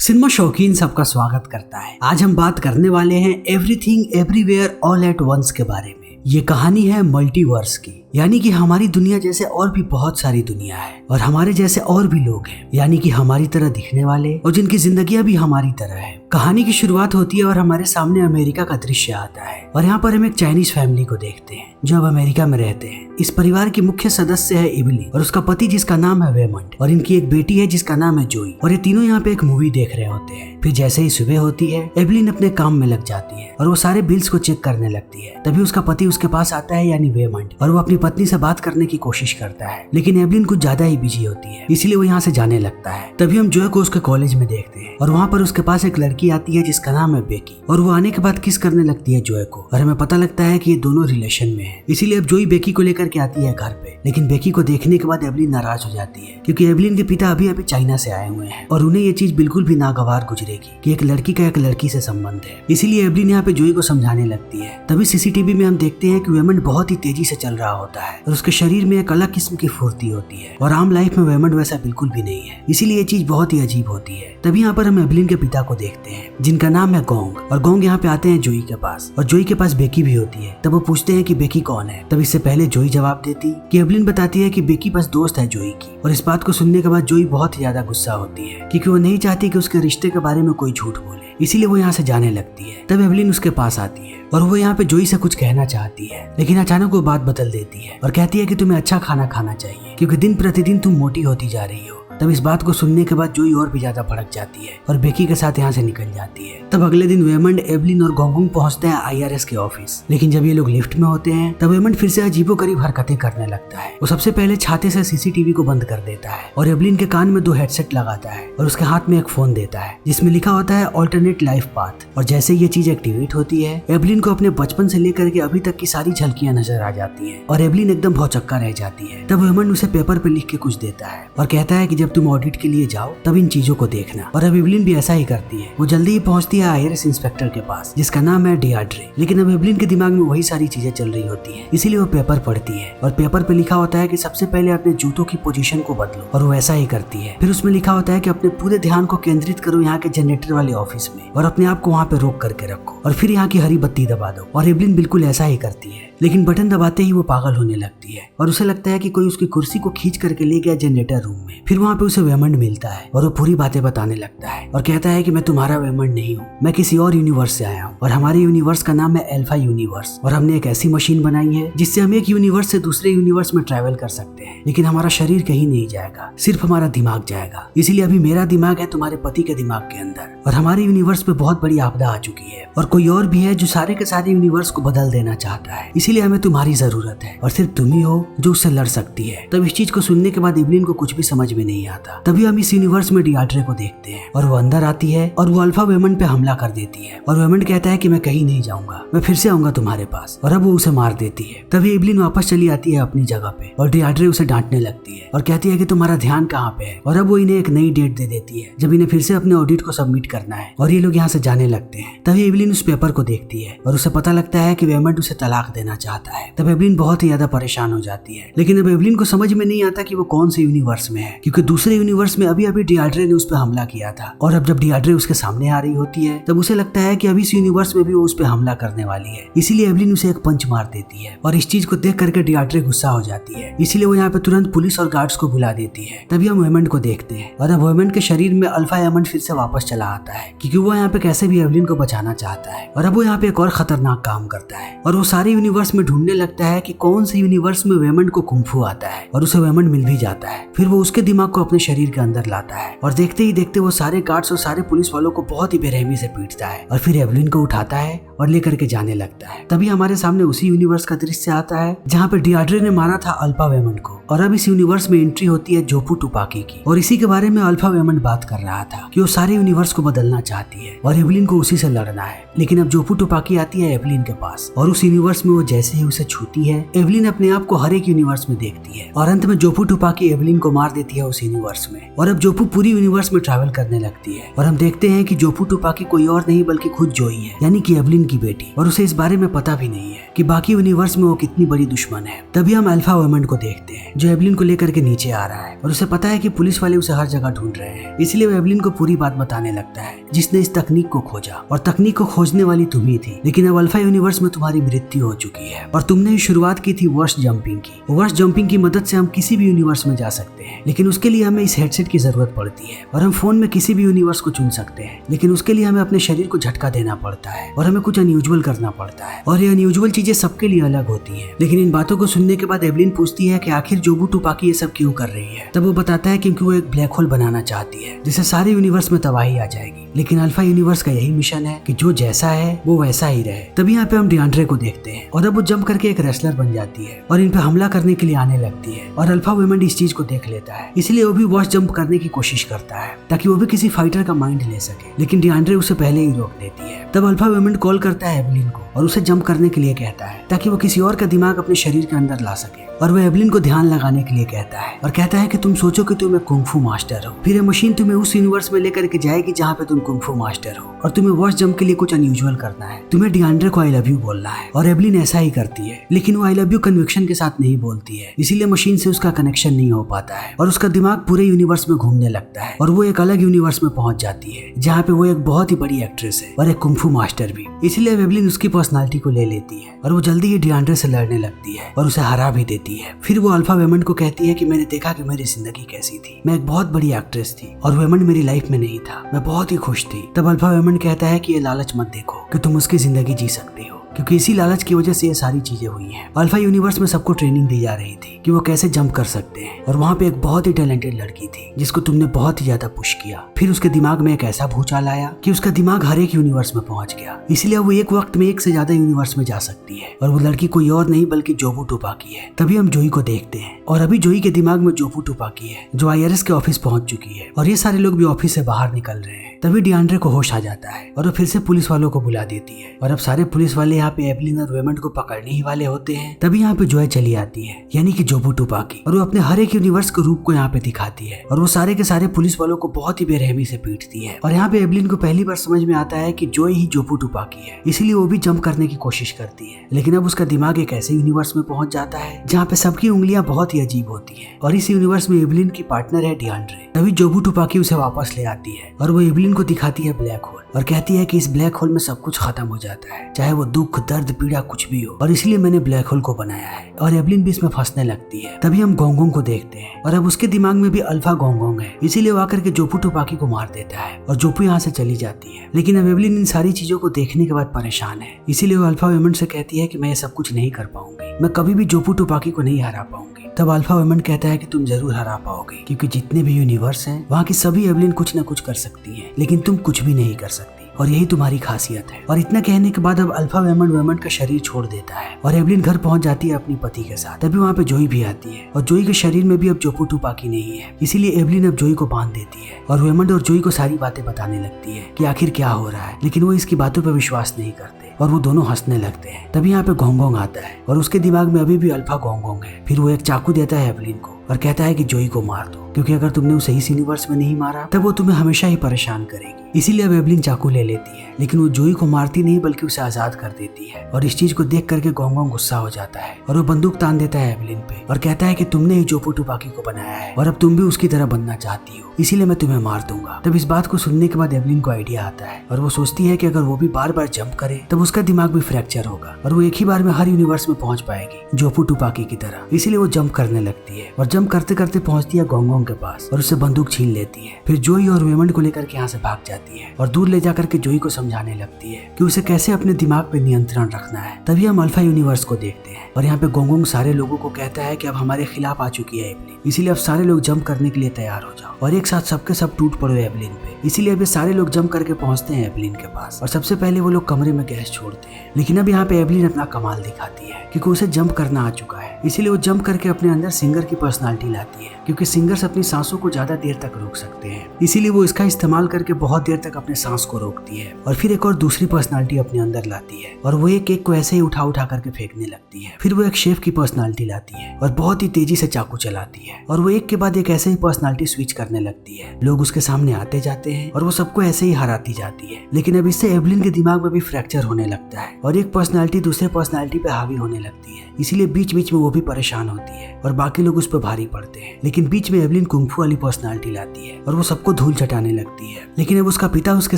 Cinema शौकीन सबका स्वागत करता है। आज हम बात करने वाले हैं everything everywhere all at once के बारे में। ये कहानी है मल्टीवर्स की, यानी कि हमारी दुनिया जैसे और भी बहुत सारी दुनिया है और हमारे जैसे और भी लोग हैं, यानी कि हमारी तरह दिखने वाले और जिनकी जिंदगियां भी हमारी तरह है। कहानी की शुरुआत होती है और हमारे सामने अमेरिका का दृश्य आता है और यहाँ पर हम एक चाइनीज फैमिली को देखते हैं जो अब अमेरिका में रहते हैं। इस परिवार की मुख्य सदस्य है इवलिन और उसका पति जिसका नाम है वेमंड और इनकी एक बेटी है जिसका नाम है जोई और ये तीनों यहाँ पे एक मूवी देख रहे होते हैं। फिर जैसे ही सुबह होती है एवलिन अपने काम में लग जाती है और वो सारे बिल्स को चेक करने लगती है। तभी उसका पति उसके पास आता है यानी वेमंड, और वो अपनी पत्नी से बात करने की कोशिश करता है, लेकिन एवलिन कुछ ज्यादा ही बिजी होती है इसलिए वो यहाँ से जाने लगता है। तभी हम जोय को उसके कॉलेज में देखते हैं और वहाँ पर उसके पास एक लड़की आती है जिसका नाम है बेकी और वो आने के बाद किस करने लगती है जोय को और हमें पता लगता है कि ये दोनों रिलेशन में है। इसीलिए अब जोई बेकी को लेकर के आती है घर पे, लेकिन बेकी को देखने के बाद एवलिन नाराज हो जाती है क्योंकि एवलिन के पिता अभी अभी चाइना से आए हुए हैं और उन्हें ये चीज बिल्कुल भी नागवार गुजरेगी कि एक लड़की का एक लड़की से संबंध है। इसीलिए एवलिन यहाँ पे जोई को समझाने लगती है। तभी सीसीटीवी में हम देखते हैं कि वेमंड बहुत ही तेजी से चल रहा होता है और उसके शरीर में एक अलग किस्म की फुर्ती होती है और आम लाइफ में वेमंड वैसा बिल्कुल भी नहीं है, इसीलिए ये चीज बहुत ही अजीब होती है। तभी यहाँ पर हम एवलिन के पिता को देखते हैं जिनका नाम है गोंग, और गोंग यहाँ पे आते हैं जोई के पास और जोई के पास बेकी भी होती है। तब वो पूछते हैं कि बेकी कौन है। तब इससे पहले जोई जवाब देती कि एवलिन बताती है कि बेकी बस दोस्त है जोई की, और इस बात को सुनने के बाद जोई बहुत ही ज्यादा गुस्सा होती है क्योंकि वो नहीं चाहती कि उसके रिश्ते के बारे में कोई झूठ बोले, इसीलिए वो यहाँ से जाने लगती है। तब एवलिन उसके पास आती है और वो यहाँ पे जोई से कुछ कहना चाहती है, लेकिन अचानक वो बात बदल देती है और कहती है कि तुम्हें अच्छा खाना खाना चाहिए क्योंकि दिन प्रतिदिन तुम मोटी होती जा रही हो। तब इस बात को सुनने के बाद जोई और भी ज्यादा भड़क जाती है और बेकी के साथ यहाँ से निकल जाती है। तब अगले दिन वेमंड, एवलिन और गोंगोंग पहुंचते हैं IRS के ऑफिस, लेकिन जब ये लोग लिफ्ट में होते हैं तब वेमंड फिर से अजीबोगरीब हरकतें करने लगता है। वो सबसे पहले छाते से सीसीटीवी को बंद कर देता है और एवलिन के कान में 2 हेडसेट लगाता है और उसके हाथ में एक फोन देता है जिसमें लिखा होता है ऑल्टरनेट लाइफ पाथ। और जैसे ये चीज एक्टिवेट होती है एवलिन को अपने बचपन से लेकर के अभी तक की सारी झलकियां नजर आ जाती है और एवलिन एकदम भौचक्का रह जाती है। तब वेमंड उसे पेपर पे लिख के कुछ देता है और कहता है कि जब तुम ऑडिट के लिए जाओ तब इन चीजों को देखना। और अब एवलिन भी ऐसा ही करती है। वो जल्दी ही पहुंचती है IRS इंस्पेक्टर के पास जिसका नाम है डियाड्रे, लेकिन अब एवलिन के दिमाग में वही सारी चीजें चल रही होती है, इसीलिए वो पेपर पढ़ती है और पेपर पे लिखा होता है कि सबसे पहले अपने जूतों की पोजीशन को बदलो, और वो ऐसा ही करती है। फिर उसमें लिखा होता है कि अपने पूरे ध्यान को केंद्रित करो यहाँ के जनरेटर वाले ऑफिस में और अपने आप को वहाँ पे रोक करके रखो और फिर यहाँ की हरी बत्ती दबा दो। और एवलिन बिल्कुल ऐसा ही करती है, लेकिन बटन दबाते ही वो पागल होने लगती है और उसे लगता है कि कोई उसकी कुर्सी को खींच करके ले गया जनरेटर रूम में। फिर वहाँ पे उसे वेमंड मिलता है और वो पूरी बातें बताने लगता है और कहता है कि मैं तुम्हारा वेमंड नहीं हूँ, मैं किसी और यूनिवर्स से आया हूँ और हमारे यूनिवर्स का नाम है अल्फा यूनिवर्स और हमने एक ऐसी मशीन बनाई है जिससे हम एक यूनिवर्स से दूसरे यूनिवर्स में ट्रैवल कर सकते हैं, लेकिन हमारा शरीर कहीं नहीं जाएगा, सिर्फ हमारा दिमाग जाएगा। इसीलिए अभी मेरा दिमाग है तुम्हारे पति के दिमाग के अंदर और हमारे यूनिवर्स पे बहुत बड़ी आपदा आ चुकी है और कोई और भी है जो सारे के सारे यूनिवर्स को बदल देना चाहता है, इसीलिए हमें तुम्हारी जरूरत है और सिर्फ तुम ही हो जो उससे लड़ सकती है। तब इस चीज को सुनने के बाद एवलिन को कुछ भी समझ में नहीं आता। तभी हम इस यूनिवर्स में डियाड्रे को देखते हैं और वो अंदर आती है और वो अल्फा वेमंड पे हमला कर देती है और वेमंड कहता है कि मैं कहीं नहीं जाऊंगा, मैं फिर से आऊंगा तुम्हारे पास, और अब वो उसे मार देती है। तभी एवलिन वापस चली आती है अपनी जगह पे और डियाड्रे उसे डांटने लगती है और कहती है कि तुम्हारा ध्यान कहाँ पे है, और अब वो इन्हें एक नई डेट दे देती है जब इन्हें फिर से अपने ऑडिट को सबमिट करना है और ये लोग यहाँ से जाने लगते हैं। तभी एवलिन उस पेपर को देखती है और उसे पता लगता है कि वेमंड उसे तलाक देना चाहता है। तब एवलिन बहुत ही ज्यादा परेशान हो जाती है, लेकिन अब एवलिन को समझ में नहीं आता कि वो कौन से यूनिवर्स में है क्योंकि दूसरे यूनिवर्स में अभी अभी डियाड्रे ने उस पर हमला किया था और अब जब डियाड्रे उसके सामने आ रही होती है तब उसे लगता है कि अभी इस यूनिवर्स में भी वो उस पर हमला करने वाली है, इसीलिए एवलिन उसे एक पंच मार देती है और इस चीज को देख करके डियाड्रे गुस्सा हो जाती है, इसीलिए वो यहाँ पे तुरंत पुलिस और गार्ड्स को बुला देती है। तभी हम वेमंड को देखते हैं और अब वेमंड के शरीर में अल्फा वेमंड फिर से वापस चला आता है क्योंकि वो यहाँ पे कैसे भी एवलिन को बचाना चाहता है और अब वो यहाँ पे एक और खतरनाक काम करता है और वो सारे यूनिवर्स में ढूंढने लगता है कि कौन से यूनिवर्स में वेमंड को कुंफू आता है और उसे वेमंड मिल भी जाता है। फिर वो उसके दिमाग को अपने शरीर के अंदर लाता है और देखते ही देखते वो सारे गार्ड्स और सारे पुलिस वालों को बहुत ही बेरहमी से पीटता है और फिर एवलिन को उठाता है और लेकर के जाने लगता है। तभी हमारे सामने उसी यूनिवर्स का दृश्य आता है जहाँ पे डियाड्रे ने मारा था अल्फा वेमंड को और अब इस यूनिवर्स में एंट्री होती है जोपू टुपाकी की और इसी के बारे में अल्फा वेमंड बात कर रहा था कि वो सारे यूनिवर्स को बदलना चाहती है और एवलिन को उसी से लड़ना है। लेकिन अब जोपू टुपाकी आती है एवलिन के पास और उस यूनिवर्स में वो जैसे ही उसे छूती है एवलिन अपने आप को हर एक यूनिवर्स में देखती है और अंत में जोपू टुपाकी एवलिन को मार देती है उस यूनिवर्स में और अब जोपू पूरी यूनिवर्स में ट्रैवल करने लगती है और हम देखते हैं कि जोपू टुपाकी कोई और नहीं बल्कि खुद जोई है, यानी कि एवलिन की बेटी, और उसे इस बारे में पता भी नहीं है। कि बाकी यूनिवर्स में वो कितनी बड़ी दुश्मन है। तभी हम अल्फा वेमंड को देखते हैं जो एवलिन को लेकर के नीचे आ रहा है और उसे पता है कि पुलिस वाले उसे हर जगह ढूंढ रहे हैं, इसलिए वो एवलिन को पूरी बात बताने लगता है जिसने इस तकनीक को खोजा और तकनीक को खोजने वाली तुम ही थी, लेकिन अब अल्फा यूनिवर्स में तुम्हारी मृत्यु हो चुकी है और तुमने ही शुरुआत की थी वर्स जंपिंग की। वर्स जंपिंग की मदद से हम किसी भी यूनिवर्स में जा सकते हैं, लेकिन उसके लिए हमें इस हेडसेट की जरूरत पड़ती है और हम फोन में किसी भी यूनिवर्स को चुन सकते हैं, लेकिन उसके लिए हमें अपने शरीर को झटका देना पड़ता है और हमें कुछ अनयूजुअल करना पड़ता है और ये अनयूजुअल चीजें सबके लिए अलग होती है। लेकिन इन बातों को सुनने के बाद एवलिन पूछती है कि आखिर जोबू टुपाकी ये सब क्यों कर रही है। तब वो बताता है क्योंकि वो एक ब्लैक होल बनाना चाहती है जिससे सारे यूनिवर्स में तबाही आ जाएगी, लेकिन अल्फा यूनिवर्स का यही मिशन है कि जो जैसा है वो वैसा ही रहे। तभी यहाँ पे हम डिआंड्रे को देखते हैं और अब वो जंप करके एक रेसलर बन जाती है और इन पे हमला करने के लिए आने लगती है और अल्फा वेमंड इस चीज को देख लेता है, इसलिए वो भी वॉश जंप करने की कोशिश करता है ताकि वो भी किसी फाइटर का माइंड ले सके, लेकिन डिआंड्रे उसे पहले ही रोक देती है। तब अल्फा वेमंड कॉल करता है एवलिन को और उसे जंप करने के लिए कहता है ताकि वो किसी और का दिमाग अपने शरीर के अंदर ला सके और वो एवलिन को ध्यान लगाने के लिए कहता है और कहता है कि तुम सोचो कि तुम एक कुंग-फू मास्टर हो, फिर ये मशीन तुम्हें उस यूनिवर्स में लेकर के जाएगी जहाँ पे तुम कुंग-फू मास्टर हो और तुम्हें वॉश जंप के लिए कुछ अनयूजुअल करना है, तुम्हें डिआंड्रे को आई लव यू बोलना है। और एवलिन ऐसा ही करती है, लेकिन वो आई लव यू कन्विक्शन के साथ नहीं बोलती है, इसीलिए मशीन से उसका कनेक्शन नहीं हो पाता है और उसका दिमाग पूरे यूनिवर्स में घूमने लगता है और वो एक अलग यूनिवर्स में पहुंच जाती है जहाँ पे वो एक बहुत ही बड़ी एक्ट्रेस है और एक कुंग-फू मास्टर भी, इसलिए एवलिन उसकी पर्सनालिटी को ले लेती है और वो जल्दी ही डिआंड्रे से लड़ने लगती है और उसे हरा भी देती है। फिर वो अल्फा वेमंड को कहती है कि मैंने देखा कि मेरी जिंदगी कैसी थी, मैं एक बहुत बड़ी एक्ट्रेस थी और वेमंड मेरी लाइफ में नहीं था, मैं बहुत ही खुश थी। तब अल्फा वेमंड कहता है कि ये लालच मत देखो कि तुम उसकी जिंदगी जी सकती हो, क्योंकि इसी लालच की वजह से ये सारी चीजें हुई हैं। अल्फा यूनिवर्स में सबको ट्रेनिंग दी जा रही थी कि वो कैसे जंप कर सकते हैं और वहाँ पे एक बहुत ही टैलेंटेड लड़की थी जिसको तुमने बहुत ही ज्यादा पुश किया, फिर उसके दिमाग में एक ऐसा भूचाल आया कि उसका दिमाग हर एक यूनिवर्स में पहुंच गया, इसलिए वो एक वक्त में एक से ज्यादा यूनिवर्स में जा सकती है और वो लड़की कोई और नहीं बल्कि जोबू टुपाकी है। तभी हम जोई को देखते हैं और अभी जोई के दिमाग में जोबू टुपाकी है जो IRS के ऑफिस पहुंच चुकी है और ये सारे लोग भी ऑफिस से बाहर निकल रहे हैं। तभी डिआंड्रे को होश आ जाता है और वो फिर से पुलिस वालों को बुला देती है और अब सारे पुलिस वाले यहाँ पे एवलिन और वेमंड को पकड़ने ही वाले होते हैं। तभी यहाँ पे जॉय चली आती है यानी कि जोबू टुपाकी, और वो अपने हर एक यूनिवर्स के रूप को यहाँ पे दिखाती है और वो सारे के सारे पुलिस वालों को बहुत ही बेरहमी से पीटती है। और यहाँ पे एवलिन को पहली बार समझ में आता है कि जॉय ही जोबू टुपाकी है, इसीलिए वो भी जंप करने की कोशिश करती है, लेकिन अब उसका दिमाग एक ऐसे यूनिवर्स में पहुंच जाता है जहाँ पे सबकी उंगलियां बहुत ही अजीब होती है और इस यूनिवर्स में एवलिन की पार्टनर है डिआंड्रे। तभी जोबू टुपाकी उसे वापस ले आती है और वो एवलिन को दिखाती है ब्लैक होल और कहती है कि इस ब्लैक होल में सब कुछ खत्म हो जाता है, चाहे वो दुख दर्द पीड़ा कुछ भी हो, और इसलिए मैंने ब्लैक होल को बनाया है। और एवलिन भी इसमें फंसने लगती है। तभी हम गोंगोंग को देखते हैं और अब उसके दिमाग में भी अल्फा गोंगोंग है, इसीलिए वो आकर के जोबू टुपाकी को मार देता है और जोपू यहाँ से चली जाती है। लेकिन अब एवलिन इन सारी चीजों को देखने के बाद परेशान है, इसीलिए वो अल्फा वेमंड से कहती है कि मैं ये सब कुछ नहीं कर पाऊंगी, मैं कभी भी जोबू टुपाकी को नहीं हरा पाऊंगी। तब अल्फा वेमंड कहता है कि तुम जरूर हरा पाओगे, क्योंकि जितने भी यूनिवर्स हैं वहाँ की सभी एवलिन कुछ न कुछ कर सकती है, लेकिन तुम कुछ भी नहीं कर सकती और यही तुम्हारी खासियत है। और इतना कहने के बाद अब अल्फा वेमंड का शरीर छोड़ देता है और एवलिन घर पहुंच जाती है अपनी पति के साथ। तभी वहाँ पे जोई भी आती है और जोई के शरीर में भी अब जोबू टुपाकी नहीं है, इसीलिए एवलिन अब जोई को बांध देती है और वेमंड और जोई को सारी बातें बताने लगती है कि आखिर क्या हो रहा है, लेकिन वो इसकी बातों पर विश्वास नहीं करते और वो दोनों हंसने लगते हैं। तभी यहाँ पे गोंगोंग आता है और उसके दिमाग में अभी भी अल्फा गोंगोंग है। फिर वो एक चाकू देता है एवलिन को और कहता है कि जोई को मार दो, क्योंकि अगर तुमने उसे इस यूनिवर्स में नहीं मारा तब वो तुम्हें हमेशा ही परेशान करेगी। इसीलिए अब एवलिन चाकू ले लेती है, लेकिन वो जोई को मारती नहीं बल्कि उसे आजाद कर देती है। और इस चीज को देख करके गोंगोंग गुस्सा हो जाता है और वो बंदूक तान देता है एवलिन पे और कहता है कि तुमने ही जोबू टुपाकी को बनाया है और अब तुम भी उसकी तरह बनना चाहती हो, इसीलिए मैं तुम्हें मार दूंगा। तब इस बात को सुनने के बाद एवलिन को आइडिया आता है और वो सोचती है कि अगर वो भी बार बार जंप करे तब उसका दिमाग भी फ्रैक्चर होगा और वो एक ही बार में हर यूनिवर्स में पहुंच पाएगी जोबू टुपाकी की तरह। इसीलिए वो जंप करने लगती है और जंप करते करते पहुंचती है गोंगोंग के पास और उससे बंदूक छीन लेती है। फिर जोई और वेमंड को लेकर के यहाँ से भाग जाती है और दूर ले जाकर के जोई को समझाने लगती है कि उसे कैसे अपने दिमाग पे नियंत्रण रखना है। तभी हम अल्फा यूनिवर्स को देखते हैं और यहाँ पे गोंगोंग सारे लोगों को कहता है कि अब हमारे खिलाफ आ चुकी है एवलिन, इसीलिए अब सारे लोग जंप करने के लिए तैयार हो जाओ और एक साथ सबके सब टूट पड़ो एवलिन पे। इसीलिए अभी सारे लोग जंप करके पहुंचते हैं एवलिन के पास और सबसे पहले वो लोग कमरे में गैस छोड़ते हैं। लेकिन अब यहाँ पे एवलिन अपना कमाल दिखाती है क्योंकि उसे जंप करना आ चुका है, इसीलिए वो जंप करके अपने अंदर सिंगर की पर्सनालिटी लाती है, क्योंकि सिंगर्स अपनी सांसों को ज्यादा देर तक रोक सकते हैं। इसीलिए वो इसका इस्तेमाल करके बहुत देर तक अपने सांस को रोकती है और फिर एक और दूसरी पर्सनालिटी अपने अंदर लाती है और वो एक केक को ऐसे ही उठा उठा करके फेंकने लगती है। फिर वो एक शेफ की पर्सनालिटी लाती है और बहुत ही तेजी से चाकू चलाती है और वो एक के बाद एक ऐसे ही पर्सनालिटी स्विच करने लगती लगती है। लोग उसके सामने आते जाते हैं और वो सबको ऐसे ही हराती जाती है। लेकिन अब इससे एवलिन के दिमाग में भी फ्रैक्चर होने लगता है और एक पर्सनालिटी दूसरे पर्सनालिटी पे हावी होने लगती है। इसीलिए बीच बीच में वो भी परेशान होती है और बाकी लोग उस पर भारी पड़ते हैं। लेकिन बीच में एवलिन कुंफू वाली पर्सनालिटी लाती है और वो सबको धूल चटाने लगती है। लेकिन अब उसका पिता उसके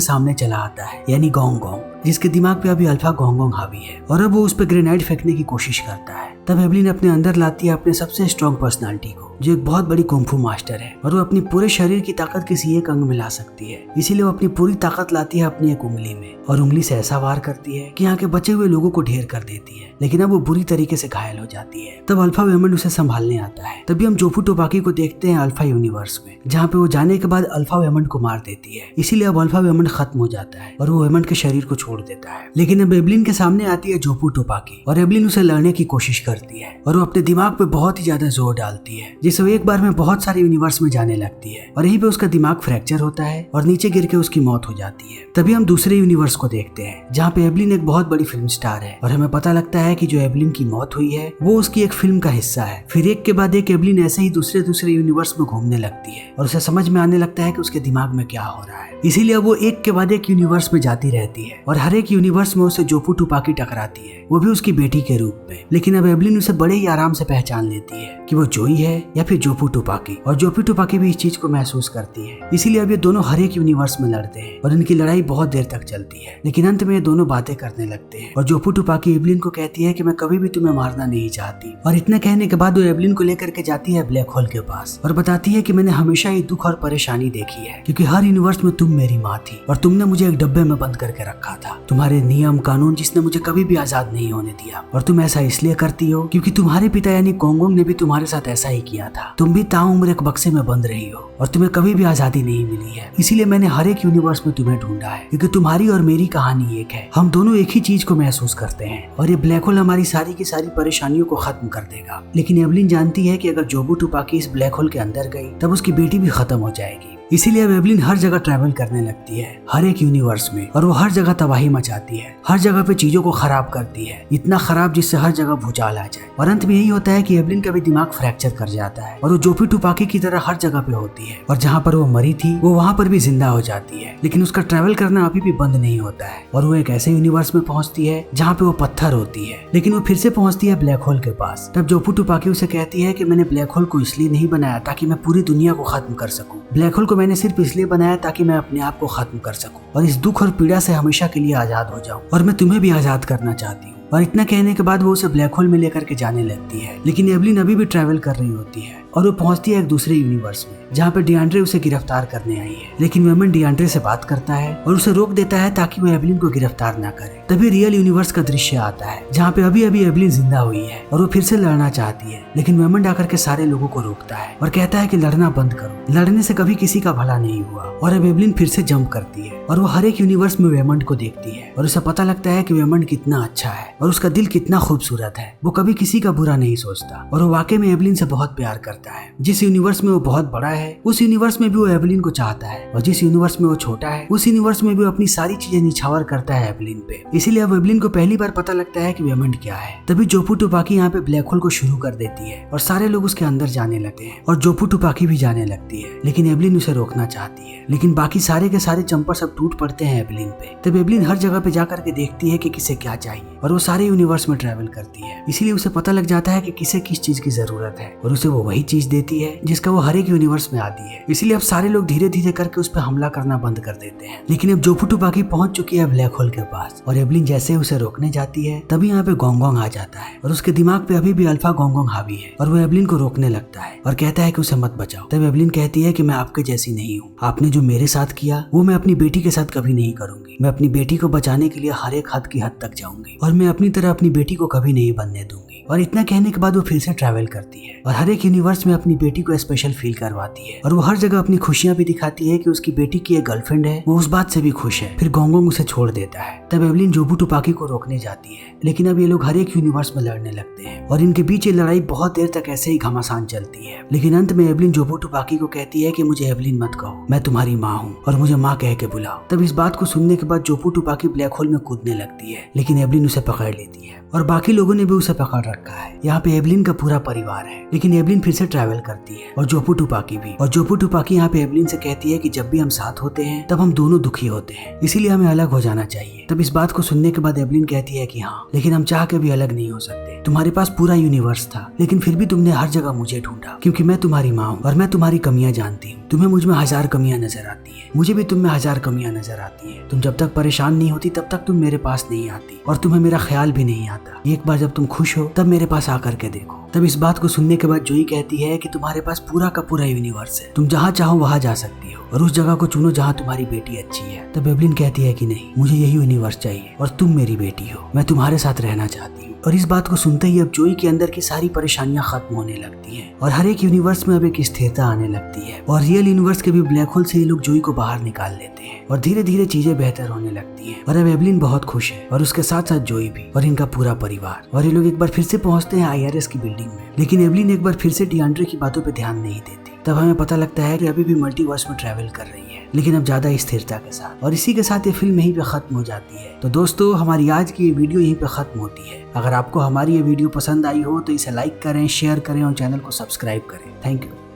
सामने चला आता है, यानी गोंग गोंग, जिसके दिमाग पे अभी अल्फा गोंग गोंग हावी है और अब वो उस पर ग्रेनाइड फेंकने की कोशिश करता है। तब एवलिन अपने अंदर लाती है अपने सबसे स्ट्रॉन्ग पर्सनालिटी को, जो एक बहुत बड़ी कुंफू मास्टर है और वो अपनी पूरे शरीर की ताकत किसी एक अंग में ला सकती है। इसीलिए वो अपनी पूरी ताकत लाती है अपनी एक उंगली में और उंगली से ऐसा वार करती है कि यहाँ के बचे हुए लोगों को ढेर कर देती है। लेकिन अब वो बुरी तरीके से घायल हो जाती है। तब अल्फा वेमन उसे संभालने आता है। तभी हम जोफू टोपाकी को देखते हैं अल्फा यूनिवर्स में, जहाँ पे वो जाने के बाद अल्फा वेमन को मार देती है। इसीलिए अब अल्फा वेमन खत्म हो जाता है और वो वेमन के शरीर को छोड़ देता है। लेकिन अब एवलिन के सामने आती है जोफू टोपाकी और एवलिन उसे लड़ने की कोशिश करती है और वो अपने दिमाग पे बहुत ही ज्यादा जोर डालती है, जिससे वो एक बार में बहुत सारे यूनिवर्स में जाने लगती है और यहीं पे उसका दिमाग फ्रैक्चर होता है और नीचे गिर के उसकी मौत हो जाती है। तभी हम दूसरे यूनिवर्स को देखते हैं, जहाँ पे एवलिन एक बहुत बड़ी फिल्म स्टार है और हमें पता लगता है कि जो एवलिन की मौत हुई है वो उसकी एक फिल्म का हिस्सा है। फिर एक के बाद एक एवलिन ऐसे ही दूसरे दूसरे यूनिवर्स में घूमने लगती है और उसे समझ में आने लगता है कि उसके दिमाग में क्या हो रहा है। इसीलिए वो एक के बाद एक यूनिवर्स में जाती रहती है और हर एक यूनिवर्स में उसे जोफू टोपाकी टकराती है, वो भी उसकी बेटी के रूप में। लेकिन अब एवलिन उसे बड़े ही आराम से पहचान लेती है कि वो जोई है या फिर जोफू टोपाकी, और जोफू टोपाकी भी इस चीज को महसूस करती है। इसीलिए अब ये दोनों हर एक यूनिवर्स में लड़ते हैं और इनकी लड़ाई बहुत देर तक चलती है। लेकिन अंत में ये दोनों बातें करने लगते हैं और जोफू टोपाकी एवलिन को कहती है कि मैं कभी भी तुम्हें मारना नहीं चाहती। और इतना कहने के बाद वो एवलिन को लेकर के जाती है ब्लैक होल के पास और बताती है कि मैंने हमेशा ही दुख और परेशानी देखी है, क्योंकि हर यूनिवर्स में तुम मेरी माँ थी और तुमने मुझे एक डब्बे में बंद करके रखा था, तुम्हारे नियम कानून जिसने मुझे कभी भी आजाद नहीं होने दिया। और तुम ऐसा इसलिए करती हो क्योंकि तुम्हारे पिता यानी गोंग गोंग ने भी तुम्हारे साथ ऐसा ही किया था। तुम भी ताउम्र एक बक्से में बंद रही हो और तुम्हें कभी भी आजादी नहीं मिली है। इसीलिए मैंने हर एक यूनिवर्स में तुम्हें ढूंढा है, क्योंकि तुम्हारी और मेरी कहानी एक है। हम दोनों एक ही चीज को महसूस करते हैं और ये ब्लैक होल हमारी सारी की सारी परेशानियों को खत्म कर देगा। लेकिन एवलिन जानती है कि अगर जोफू टोपाकी इस ब्लैक होल के अंदर गई तब उसकी बेटी भी खत्म हो जाएगी। इसीलिए अब एवलिन हर जगह ट्रैवल करने लगती है, हर एक यूनिवर्स में, और वो हर जगह तबाही मचाती है, हर जगह पे चीजों को खराब करती है, इतना खराब जिससे हर जगह भूचाल आ जाए। और अंत में यही होता है कि एवलिन का भी दिमाग फ्रैक्चर कर जाता है और वो जोफू टोपाकी की तरह हर जगह पे होती है और जहाँ पर वो मरी थी वो वहाँ पर भी जिंदा हो जाती है। लेकिन उसका ट्रैवल करना अभी भी बंद नहीं होता है और वो एक ऐसे यूनिवर्स में पहुंचती है जहाँ पे वो पत्थर होती है। लेकिन वो फिर से पहुंचती है ब्लैक होल के पास। तब जोफू टोपाकी उसे कहती है कि मैंने ब्लैक होल को इसलिए नहीं बनाया ताकि मैं पूरी दुनिया को खत्म कर सकूं। ब्लैक होल को मैंने सिर्फ इसलिए बनाया ताकि मैं अपने आप को खत्म कर सकूं और इस दुख और पीड़ा से हमेशा के लिए आजाद हो जाऊं, और मैं तुम्हें भी आजाद करना चाहती हूँ। और इतना कहने के बाद वो उसे ब्लैक होल में लेकर के जाने लगती है। लेकिन एवलिन अभी भी ट्रैवल कर रही होती है और वो पहुंचती है एक दूसरे यूनिवर्स में जहाँ पे डियांड्रे उसे गिरफ्तार करने आई है। लेकिन वेमन डियांड्रे से बात करता है और उसे रोक देता है ताकि वो एवलिन को गिरफ्तार ना करे। तभी रियल यूनिवर्स का दृश्य आता है जहाँ पे अभी अभी एवलिन जिंदा हुई है और वो फिर से लड़ना चाहती है। लेकिन वेमन आकर के सारे लोगों को रोकता है और कहता है कि लड़ना बंद करो, लड़ने से कभी किसी का भला नहीं हुआ। और अब एवलिन फिर से जंप करती है और वो हर एक यूनिवर्स में वेमंड को देखती है और उसे पता लगता है कि वेमंड कितना अच्छा है और उसका दिल कितना खूबसूरत है। वो कभी किसी का बुरा नहीं सोचता और वो वाकई में एवलिन से बहुत प्यार करता है। जिस यूनिवर्स में वो बहुत बड़ा है उस यूनिवर्स में भी वो एवलिन को चाहता है, और जिस यूनिवर्स में वो छोटा है उस यूनिवर्स में भी वो अपनी सारी चीजें निछावर करता है एवलिन पे। इसीलिए अब एवलिन को पहली बार पता लगता है कि वेमंड क्या है। तभी जोफू टोपाकी यहाँ पे ब्लैक होल को शुरू कर देती है और सारे लोग उसके अंदर जाने लगते हैं और जोफू टोपाकी भी जाने लगती है। लेकिन एवलिन उसे रोकना चाहती है, लेकिन बाकी सारे के सारे चंपर सब टूट पड़ते हैं एवलिन पे। तब एवलिन हर जगह पे जाकर के देखती है कि किसे क्या चाहिए और वो सारे यूनिवर्स में ट्रैवल करती है। इसीलिए उसे पता लग जाता है कि किसे किस चीज की जरूरत है और उसे वो वही चीज देती है जिसका वो हर एक यूनिवर्स में आती है। इसीलिए अब सारे लोग धीरे धीरे करके उस पर हमला करना बंद कर देते हैं। लेकिन अब जोफू टोपाकी पहुंच चुकी है ब्लैक होल के पास और एवलिन जैसे उसे रोकने जाती है तभी यहाँ पे गोंग गोंग आ जाता है और उसके दिमाग पे अभी भी अल्फा गोंग गोंग हावी है और वो एवलिन को रोकने लगता है और कहता है कि उसे मत बचाओ। तब एवलिन कहती है कि मैं आपके जैसी नहीं हूँ, आपने जो मेरे साथ किया वो मैं अपनी बेटी के साथ कभी नहीं करूंगी। मैं अपनी बेटी को बचाने के लिए हर एक हद की हद तक जाऊंगी और मैं अपनी तरह अपनी बेटी को कभी नहीं बनने दूंगी। और इतना कहने के बाद वो फिर से ट्रैवल करती है और हर एक यूनिवर्स में अपनी बेटी को स्पेशल फील करवाती है और वो हर जगह अपनी खुशियां भी दिखाती है कि उसकी बेटी की एक गर्लफ्रेंड है, वो उस बात से भी खुश है। फिर गोंग गोंग उसे छोड़ देता है। तब एवलिन जोफू टोपाकी को रोकने जाती है, लेकिन अब ये लोग हर एक यूनिवर्स में लड़ने लगते हैं और इनके बीच ये लड़ाई बहुत देर तक ऐसे ही घमासान चलती है। लेकिन अंत में एवलिन जोफू टोपाकी को कहती है कि मुझे एवलिन मत कहो, मैं तुम्हारी माँ हूँ और मुझे माँ कह के बुलाओ। तब इस बात को सुनने के बाद जोफू टोपाकी ब्लैक होल में कूदने लगती है, लेकिन एवलिन उसे पकड़ लेती है और बाकी लोगों ने भी उसे पकड़ रखा रखा है। यहाँ पे एवलिन का पूरा परिवार है, लेकिन एवलिन फिर से ट्रैवल करती है और जोपू टुपाकी भी। और जोपू टुपाकी यहाँ पे एवलिन से कहती है कि जब भी हम साथ होते हैं तब हम दोनों दुखी होते हैं, इसीलिए हमें अलग हो जाना चाहिए। तब इस बात को सुनने के बाद एवलिन कहती है कि हाँ, लेकिन हम चाह के भी अलग नहीं हो सकते। तुम्हारे पास पूरा यूनिवर्स था, लेकिन फिर भी तुमने हर जगह मुझे ढूंढा, क्योंकि मैं तुम्हारी माँ हूँ और मैं तुम्हारी कमियां जानती हूँ। तुम्हें मुझ में 1000 कमियां नजर आती है, मुझे भी तुम में 1000 कमियां नजर आती है। तुम जब तक परेशान नहीं होती तब तक तुम मेरे पास नहीं आती और तुम्हें मेरा ख्याल भी नहीं आता। एक बार जब तुम खुश हो तब मेरे पास आकर के देखो। तब इस बात को सुनने के बाद जोई कहती है कि तुम्हारे पास पूरा का पूरा यूनिवर्स है, तुम जहाँ चाहो वहाँ जा सकती हो और उस जगह को चुनो जहाँ तुम्हारी बेटी अच्छी है। तब एवलिन कहती है कि नहीं, मुझे यही यूनिवर्स चाहिए और तुम मेरी बेटी हो, मैं तुम्हारे साथ रहना चाहती हूँ। और इस बात को सुनते ही अब जोई के अंदर की सारी परेशानियां खत्म होने लगती हैं और हर एक यूनिवर्स में अब एक स्थिरता आने लगती है और रियल यूनिवर्स के भी ब्लैक होल से ये लोग जोई को बाहर निकाल लेते हैं और धीरे धीरे चीजें बेहतर होने लगती हैं। और अब एवलिन बहुत खुश है और उसके साथ साथ जोई भी और इनका पूरा परिवार। और ये लोग एक बार फिर से पहुंचते हैं IRS की बिल्डिंग में, लेकिन एवलिन एक बार फिर से डिआंड्रे की बातों पे ध्यान नहीं देती। तब हमें पता लगता है कि अभी भी मल्टीवर्स में ट्रैवल कर रही है, लेकिन अब ज्यादा स्थिरता के साथ। और इसी के साथ ये फिल्म यहीं पे खत्म हो जाती है। तो दोस्तों, हमारी आज की ये वीडियो यहीं पे खत्म होती है। अगर आपको हमारी ये वीडियो पसंद आई हो तो इसे लाइक करें, शेयर करें और चैनल को सब्सक्राइब करें। Thank you.